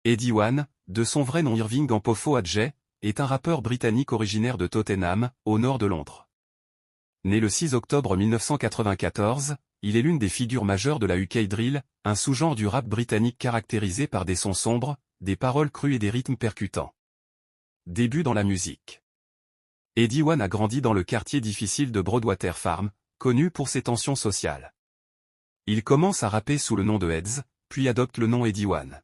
Eddie One, de son vrai nom Irving Ampofo-Adjei, est un rappeur britannique originaire de Tottenham, au nord de Londres. Né le 6 octobre 1994, il est l'une des figures majeures de la UK Drill, un sous-genre du rap britannique caractérisé par des sons sombres, des paroles crues et des rythmes percutants. Début dans la musique. Eddie One a grandi dans le quartier difficile de Broadwater Farm, connu pour ses tensions sociales. Il commence à rapper sous le nom de Heads, puis adopte le nom Eddie One.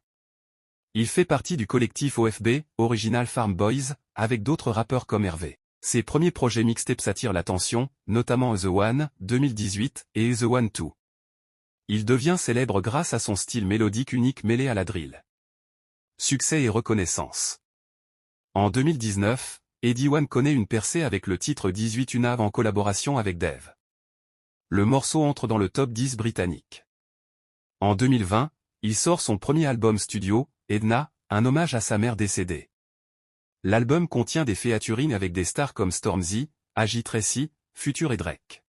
Il fait partie du collectif OFB, Original Farm Boys, avec d'autres rappeurs comme Hervé. Ses premiers projets mixtapes attirent l'attention, notamment The One, 2018, et The One 2. Il devient célèbre grâce à son style mélodique unique mêlé à la drill. Succès et reconnaissance. En 2019, Eddie One connaît une percée avec le titre 18 Unav en collaboration avec Dave. Le morceau entre dans le top 10 britannique. En 2020, il sort son premier album studio, Edna, un hommage à sa mère décédée. L'album contient des featuring avec des stars comme Stormzy, Agi Tracy, Future et Drake.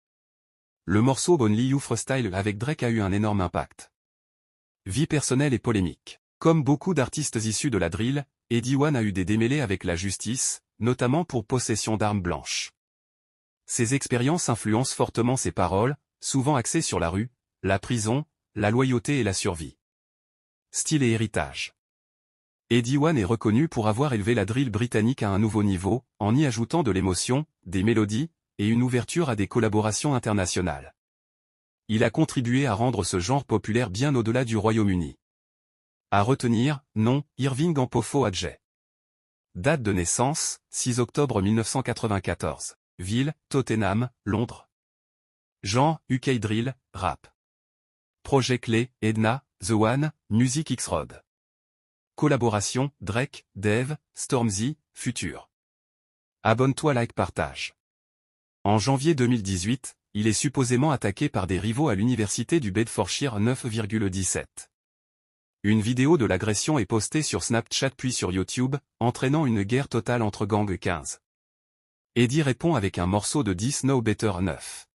Le morceau Only You Freestyle avec Drake a eu un énorme impact. Vie personnelle et polémique. Comme beaucoup d'artistes issus de la drill, Eddie One a eu des démêlés avec la justice, notamment pour possession d'armes blanches. Ces expériences influencent fortement ses paroles, souvent axées sur la rue, la prison, la loyauté et la survie. Style et héritage. Eddie One est reconnu pour avoir élevé la drill britannique à un nouveau niveau, en y ajoutant de l'émotion, des mélodies, et une ouverture à des collaborations internationales. Il a contribué à rendre ce genre populaire bien au-delà du Royaume-Uni. À retenir, nom, Irving Ampofo-Adjei. Date de naissance, 6 octobre 1994. Ville, Tottenham, Londres. Genre, UK Drill, Rap. Projet clé, Edna, The One, Music X-Rod. Collaboration, Drake, Dave, Stormzy, Future. Abonne-toi, like, partage. En janvier 2018, il est supposément attaqué par des rivaux à l'université du Bedfordshire 9,17. Une vidéo de l'agression est postée sur Snapchat puis sur YouTube, entraînant une guerre totale entre gangs 15. Eddie répond avec un morceau de 10 No Better 9.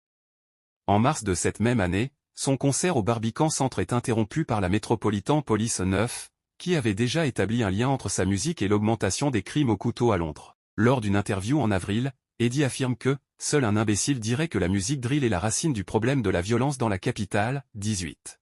En mars de cette même année, son concert au Barbican Centre est interrompu par la Metropolitan Police 9, qui avait déjà établi un lien entre sa musique et l'augmentation des crimes au couteau à Londres. Lors d'une interview en avril, Eddie affirme que « Seul un imbécile dirait que la musique drill est la racine du problème de la violence dans la capitale, 18. »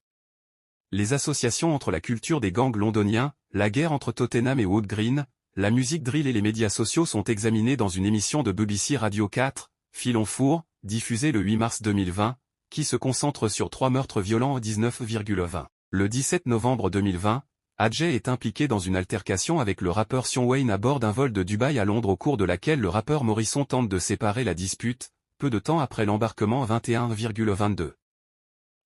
Les associations entre la culture des gangs londoniens, la guerre entre Tottenham et Wood Green, la musique drill et les médias sociaux sont examinés dans une émission de BBC Radio 4, Filon Four, diffusée le 8 mars 2020, qui se concentre sur 3 meurtres violents au 19,20. Le 17 novembre 2020, Adjei est impliqué dans une altercation avec le rappeur Sion Wayne à bord d'un vol de Dubaï à Londres au cours de laquelle le rappeur Morrison tente de séparer la dispute, peu de temps après l'embarquement 21,22.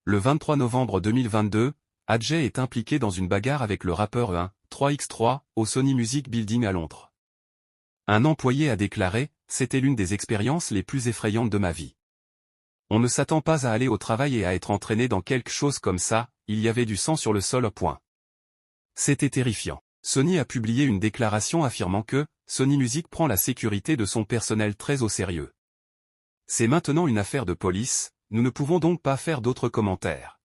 Le 23 novembre 2022, Adjei est impliqué dans une bagarre avec le rappeur E1-3x3, au Sony Music Building à Londres. Un employé a déclaré « C'était l'une des expériences les plus effrayantes de ma vie. On ne s'attend pas à aller au travail et à être entraîné dans quelque chose comme ça, il y avait du sang sur le sol au point. C'était terrifiant. » Sony a publié une déclaration affirmant que « Sony Music prend la sécurité de son personnel très au sérieux. C'est maintenant une affaire de police, nous ne pouvons donc pas faire d'autres commentaires. »